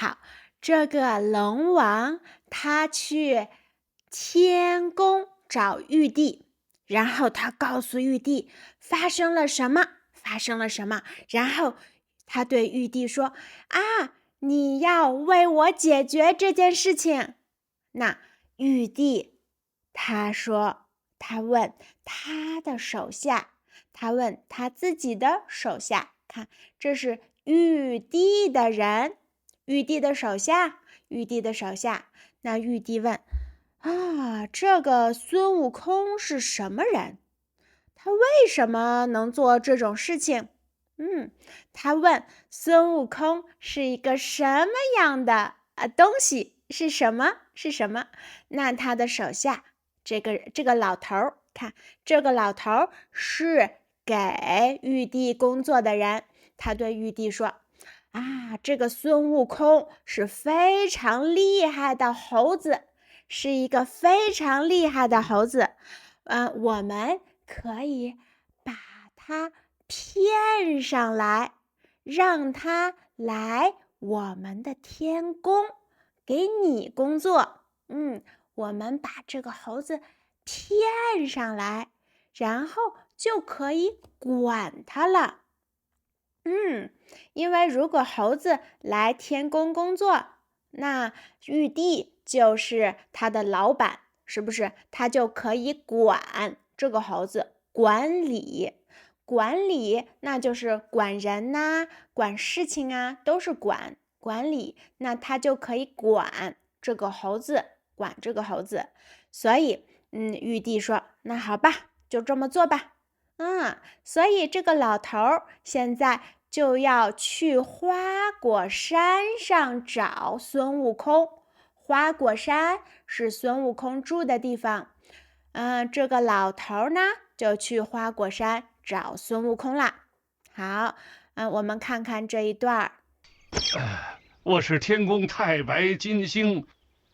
好，这个龙王他去天宫找玉帝，然后他告诉玉帝发生了什么，然后他对玉帝说：“啊，你要为我解决这件事情。”那玉帝他说，他问他的手下，他问他自己的手下，看，这是玉帝的人，玉帝的手下。那玉帝问啊，这个孙悟空是什么人？他为什么能做这种事情？他问孙悟空是一个什么样的东西？是什么？那他的手下这个老头，看，这个老头是给玉帝工作的人。他对玉帝说：“啊，这个孙悟空是非常厉害的猴子，是一个非常厉害的猴子。我们可以把他骗上来，让他来我们的天宫给你工作。我们把这个猴子骗上来，然后就可以管他了。因为如果猴子来天宫工作，那玉帝就是他的老板，是不是？他就可以管这个猴子，管理，那就是管人呐，管事情啊，都是管理。那他就可以管这个猴子，所以，玉帝说：“那好吧，就这么做吧。”所以这个老头现在就要去花果山上找孙悟空。花果山是孙悟空住的地方。这个老头呢，就去花果山找孙悟空啦。好，我们看看这一段。我是天宫太白金星，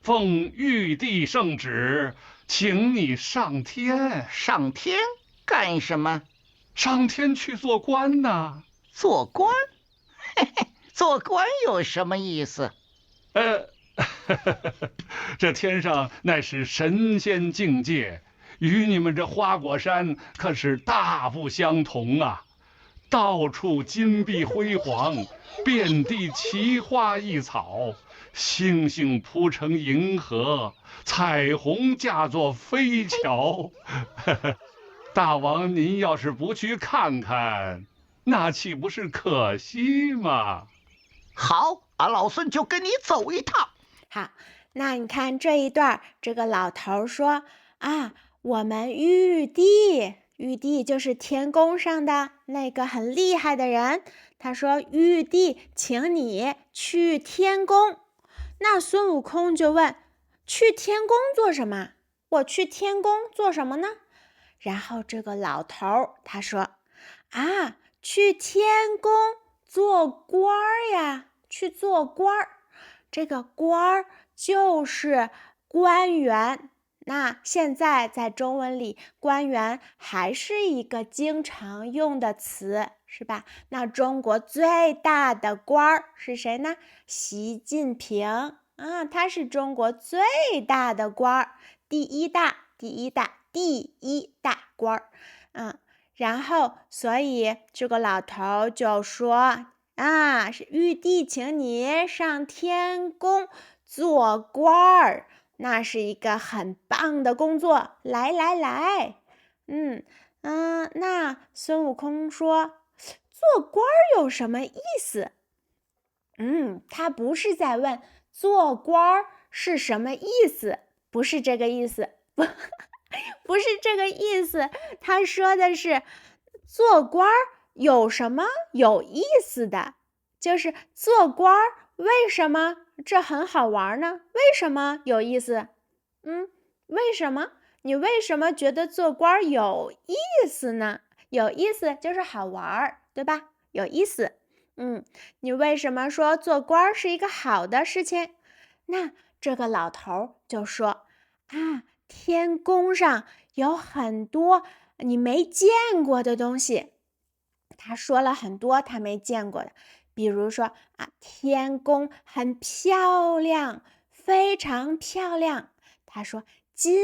奉玉帝圣旨，请你上天。上天干什么？上天去做官呐。做官？嘿嘿，做官有什么意思？这天上乃是神仙境界，与你们这花果山可是大不相同啊！到处金碧辉煌，遍地奇花异草，星星铺成银河，彩虹架作飞桥。大王您要是不去看看，那岂不是可惜吗？好，俺老孙就跟你走一趟。好，那你看这一段，这个老头说啊，我们玉帝就是天宫上的那个很厉害的人。他说：“玉帝，请你去天宫。”那孙悟空就问：“去天宫做什么？我去天宫做什么呢？”然后这个老头他说：“啊，去天宫做官呀，去做官。这个官就是官员。”那现在在中文里，官员还是一个经常用的词，是吧？那中国最大的官是谁呢？习近平他是中国最大的官，第一大官。然后所以这个老头就说是玉帝请你上天宫做官儿。那是一个很棒的工作，来。那孙悟空说，做官有什么意思？他不是在问做官是什么意思，不是这个意思，不是这个意思。他说的是做官有什么有意思的，就是做官为什么这很好玩呢？为什么有意思？为什么？你为什么觉得做官有意思呢？有意思就是好玩，对吧？有意思。你为什么说做官是一个好的事情？那这个老头就说天宫上有很多你没见过的东西。他说了很多他没见过的，比如说啊，天宫很漂亮，非常漂亮。他说金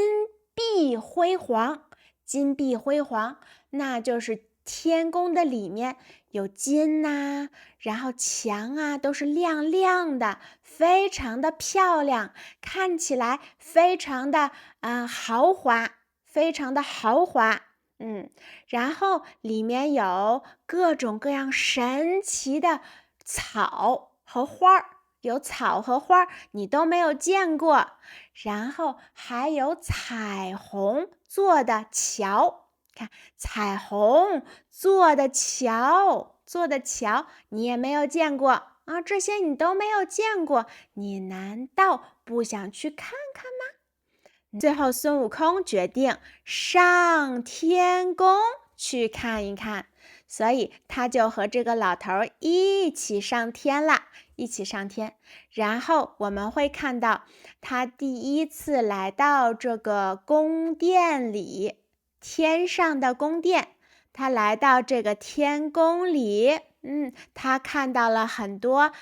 碧辉煌，金碧辉煌，那就是天宫的里面有金呐，然后墙啊都是亮亮的，非常的漂亮，看起来非常的豪华，非常的豪华。然后里面有各种各样神奇的草和花儿，有草和花儿你都没有见过，然后还有彩虹做的桥，看彩虹做的桥，你也没有见过啊，这些你都没有见过，你难道不想去看看吗？最后孙悟空决定上天宫去看一看，所以他就和这个老头一起上天了，然后我们会看到他第一次来到这个宫殿里，天上的宫殿，他来到这个天宫里，他看到了很多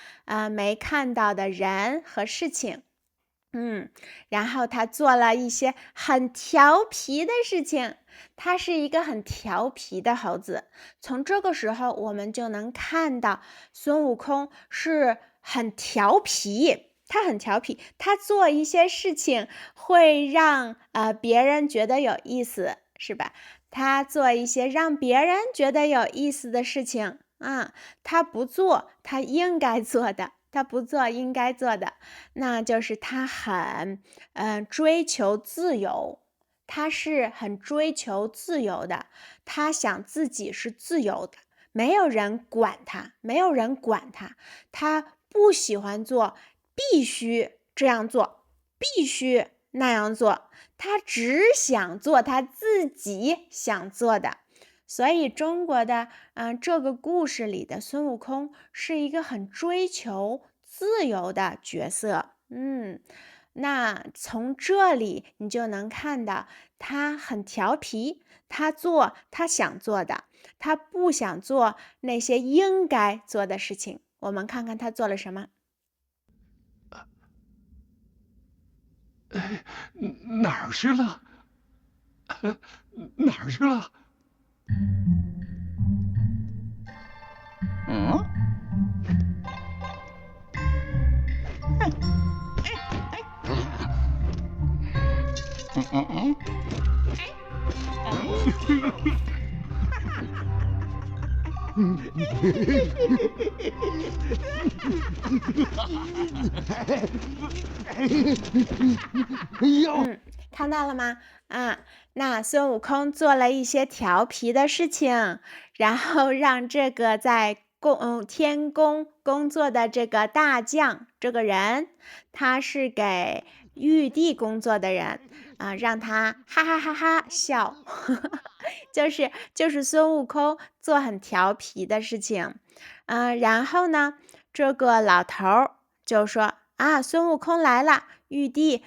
没看到的人和事情。然后他做了一些很调皮的事情，他是一个很调皮的猴子。从这个时候我们就能看到孙悟空是很调皮，他做一些事情会让别人觉得有意思，是吧？他做一些让别人觉得有意思的事情他不做他应该做的，那就是他很追求自由，他是很追求自由的，他想自己是自由的，没有人管他，他不喜欢做必须这样做，必须那样做，他只想做他自己想做的。所以中国的这个故事里的孙悟空是一个很追求自由的角色。那从这里你就能看到他很调皮，他做他想做的，他不想做那些应该做的事情。我们看看他做了什么。哪儿去了？哪儿去了？看到了吗？那孙悟空做了一些调皮的事情，然后让这个在天宫工作的这个大将，这个人他是给玉帝工作的人让他哈哈哈哈笑就是孙悟空做很调皮的事情然后呢这个老头就说孙悟空来了，玉帝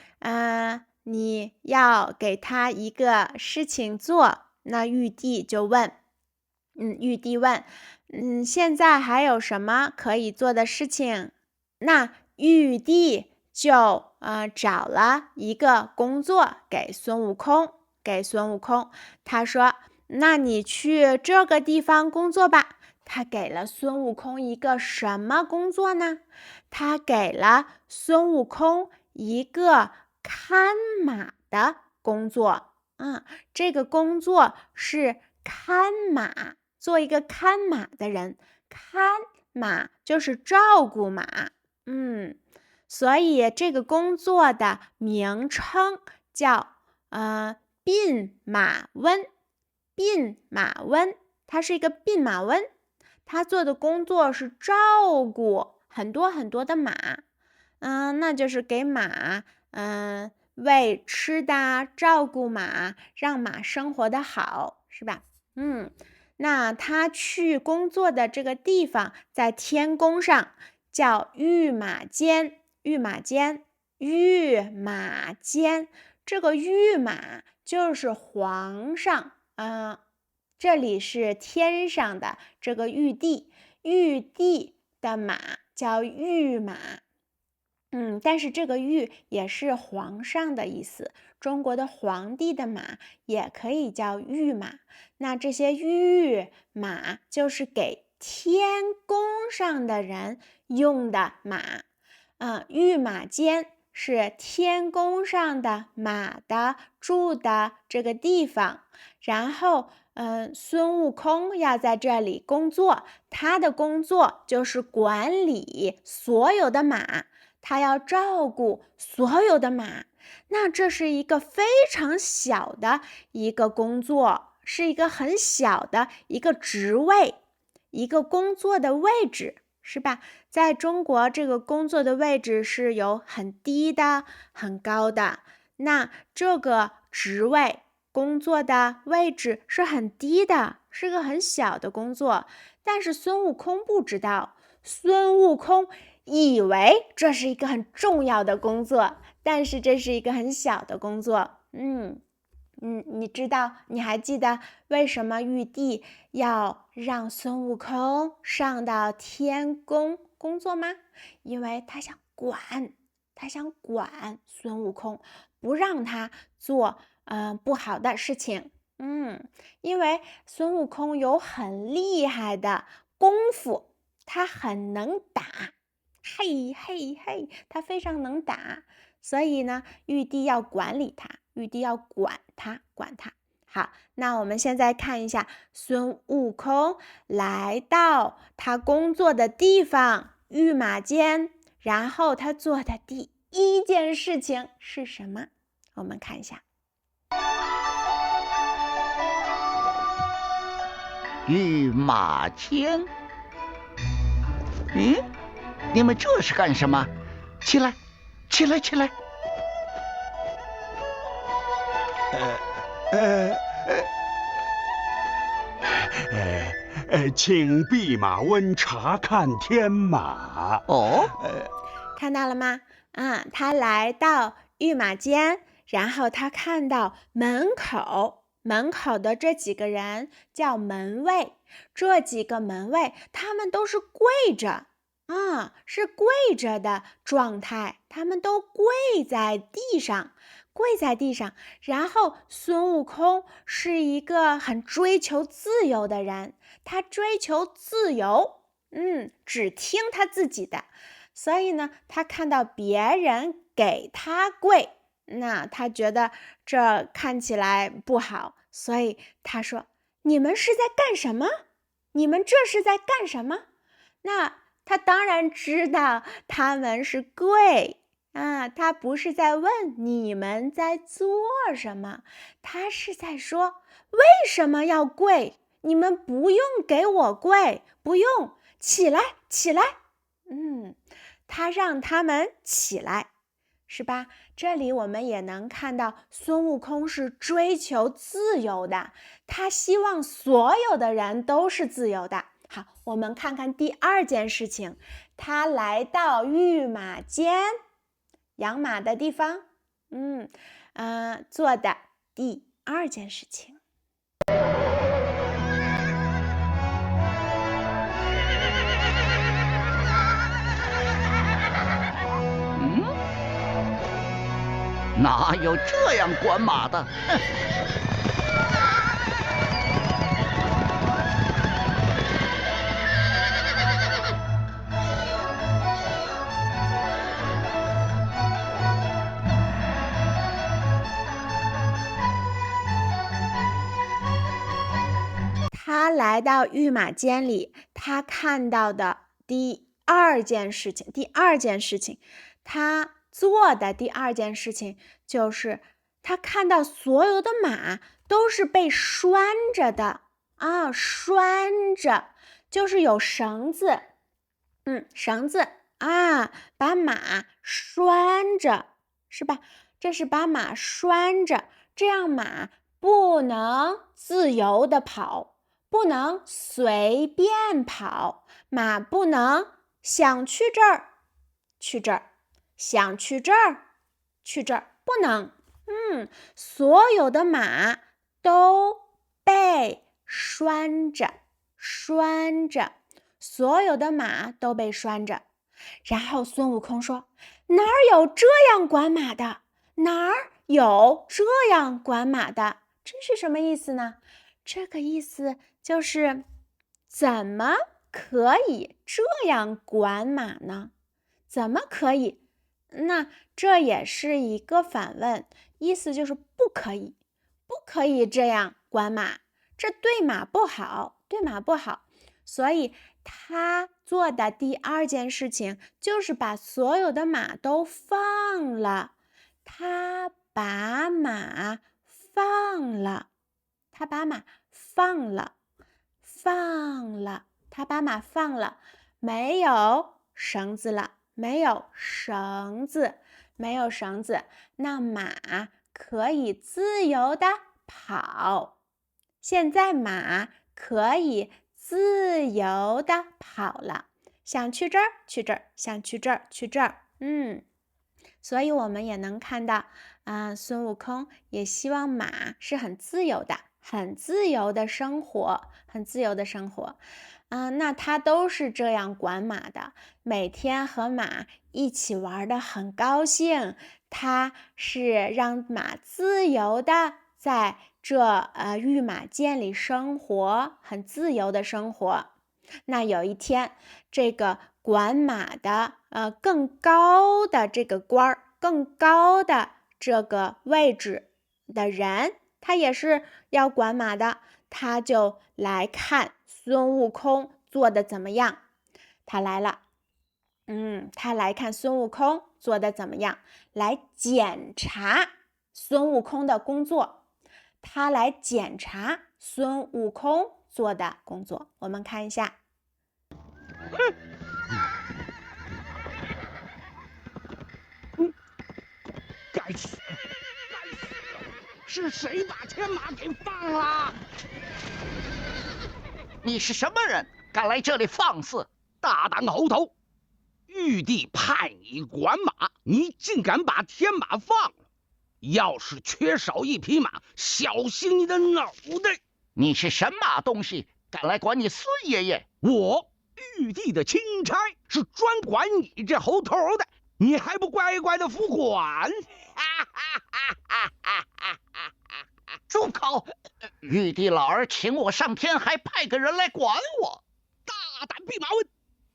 你要给他一个事情做。那玉帝就问现在还有什么可以做的事情？那玉帝就找了一个工作给孙悟空，他说那你去这个地方工作吧。他给了孙悟空一个什么工作呢？他给了孙悟空一个看马的工作这个工作是看马，做一个看马的人，看马就是照顾马所以这个工作的名称叫弼马温，他是一个弼马温，他做的工作是照顾很多很多的马那就是给马喂吃的，照顾马，让马生活的好，是吧？那他去工作的这个地方在天宫上叫御马监，这个御马就是皇上这里是天上的这个玉帝的马叫御马。但是这个御也是皇上的意思，中国的皇帝的马也可以叫御马。那这些御马就是给天宫上的人用的马。御马监是天宫上的马的住的这个地方，然后孙悟空要在这里工作，他的工作就是管理所有的马，他要照顾所有的马。那这是一个非常小的一个工作，是一个很小的一个职位，一个工作的位置，是吧？在中国，这个工作的位置是有很低的、很高的。那这个职位工作的位置是很低的，是个很小的工作。但是孙悟空不知道，孙悟空以为这是一个很重要的工作，但是这是一个很小的工作。你还记得为什么玉帝要让孙悟空上到天宫工作吗？因为他想管孙悟空，不让他做不好的事情。因为孙悟空有很厉害的功夫，他很能打，嘿嘿嘿，他非常能打，所以呢，玉帝要管理他，玉帝要管他。好，那我们现在看一下孙悟空来到他工作的地方御马监，然后他做的第一件事情是什么？我们看一下。御马监。你们这是干什么？起来！请弼马温查看天马。看到了吗？他来到御马监，然后他看到门口的这几个人叫门卫，这几个门卫他们都是跪着，是跪着的状态，他们都跪在地上。然后孙悟空是一个很追求自由的人，他追求自由，只听他自己的，所以呢，他看到别人给他跪，那他觉得这看起来不好，所以他说：“你们是在干什么？你们这是在干什么？”那他当然知道他们是跪。他不是在问你们在做什么，他是在说为什么要跪？你们不用给我跪，不用，起来！他让他们起来，是吧？这里我们也能看到孙悟空是追求自由的，他希望所有的人都是自由的。好，我们看看第二件事情，他来到御马监。养马的地方，做的第二件事情。哪有这样管马的？他来到御马监里，他看到的第二件事情，他做的第二件事情就是他看到所有的马都是被拴着的拴着就是有绳子，把马拴着，是吧？这是把马拴着，这样马不能自由的跑，不能随便跑，马不能想去这儿去这儿，想去这儿去这儿，不能。所有的马都被拴着，所有的马都被拴着。然后孙悟空说：“哪儿有这样管马的？哪儿有这样管马的？”这是什么意思呢？这个意思就是怎么可以这样管马呢？怎么可以？那这也是一个反问，意思就是不可以，不可以这样管马，这对马不好，对马不好。所以他做的第二件事情就是把所有的马都放了。他把马放了，他把马放了，他把马放了，没有绳子了，没有绳子，那马可以自由的跑。现在马可以自由的跑了，想去这儿去这儿，想去这儿去这儿。所以我们也能看到孙悟空也希望马是很自由的，很自由的生活。那他都是这样管马的，每天和马一起玩得很高兴。他是让马自由的在这御马监里生活，很自由的生活。那有一天，这个管马的更高的这个官儿，更高的这个位置的人，他也是要管马的，他就来看孙悟空做的怎么样。他来了，他来看孙悟空做的怎么样，来检查孙悟空的工作。他来检查孙悟空做的工作，我们看一下。该死！是谁把天马给放了？你是什么人，敢来这里放肆？大胆猴头！玉帝派你管马，你竟敢把天马放了！要是缺少一匹马，小心你的脑袋！你是什么东西，敢来管你孙爷爷？我玉帝的钦差是专管你这猴头的，你还不乖乖的服管？住口！玉帝老儿请我上天，还派个人来管我，大胆弼马温！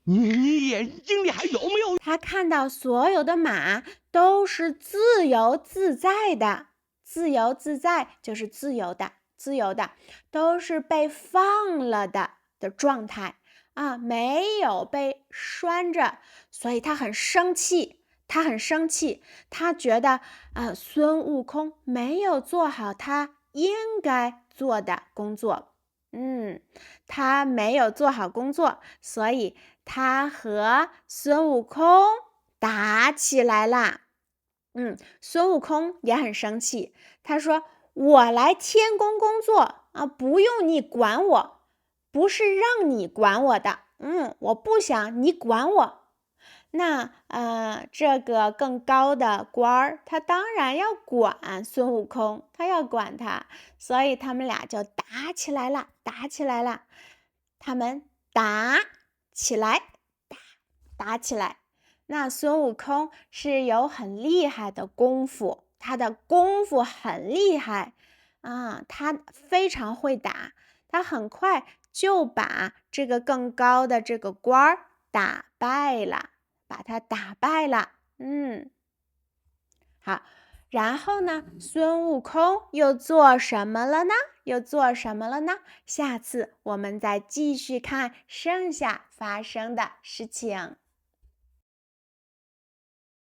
你眼睛里还有没有？他看到所有的马都是自由自在的，自由自在就是自由的，都是被放了的状态没有被拴着，所以他很生气。他觉得孙悟空没有做好他应该做的工作。他没有做好工作，所以他和孙悟空打起来啦。孙悟空也很生气，他说：“我来天宫工作不用你管我，不是让你管我的。我不想你管我。”那这个更高的官儿，他当然要管孙悟空，他要管他，所以他们俩就打起来了。他们打起来。那孙悟空是有很厉害的功夫，他的功夫很厉害他非常会打，他很快就把这个更高的这个官儿打败了。好，然后呢，孙悟空又做什么了呢？下次我们再继续看剩下发生的事情。